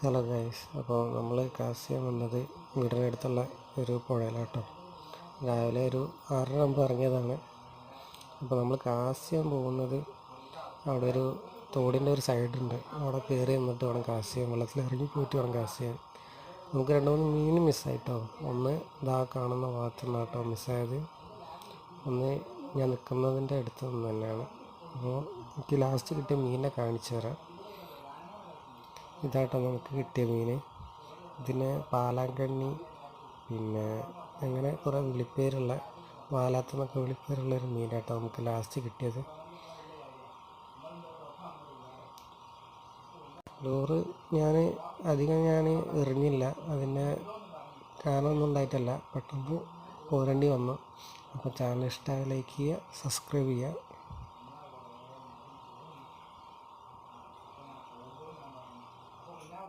Hello guys, അപ്പോൾ നമ്മൾ cast ചെയ്യാൻ വന്നത് വീടിനടുത്തുള്ള ഒരു പുഴയിലാട്ടോ. രാവിലെ ഒരു 6:30 ഇറങ്ങിയതാണ്. അപ്പോൾ നമ്മൾ കാസ്റ്റ് ചെയ്യാൻ പോകുന്നത് അവിടെ ഒരു തോടിൻ്റെ ഒരു സൈഡുണ്ട്. അവിടെ കയറി നിന്നിട്ട് വേണം കാസ്റ്റ് ചെയ്യാൻ, വെള്ളത്തിൽ ഇറങ്ങി പോയിട്ട് വേണം കാസ്റ്റ് ചെയ്യാൻ. നമുക്ക് 2-3 മീൻ മിസ്സായിട്ടോ. ഒന്ന് ഇതാ കാണുന്ന ഭാഗത്തു നിന്നാട്ടോ മിസ്സായത്, ഒന്ന് ഞാൻ നിൽക്കുന്നതിൻ്റെ അടുത്ത് നിന്ന് തന്നെയാണ്. അപ്പോൾ എനിക്ക് ലാസ്റ്റ് കിട്ടിയ മീനിനെ കാണിച്ചു തരാം. ഇതാട്ടോ നമുക്ക് കിട്ടിയ മീൻ. ഇതിന് പാലാങ്കണ്ണി, പിന്നെ അങ്ങനെ കുറേ വിളിപ്പേരുള്ള, വാലാത്തെന്നൊക്കെ വിളിപ്പേരുള്ളൊരു മീനാട്ടോ നമുക്ക് ലാസ്റ്റ് കിട്ടിയത്. ലൂറ് അധികം ഞാൻ എറിഞ്ഞില്ല, അതിൻ്റെ കാരണമൊന്നും ഉണ്ടായിട്ടല്ല, പെട്ടെന്ന് പോരേണ്ടി വന്നു. അപ്പോൾ ചാനൽ ഇഷ്ടമായി ലൈക്ക് ചെയ്യുക, സബ്സ്ക്രൈബ് ചെയ്യുക.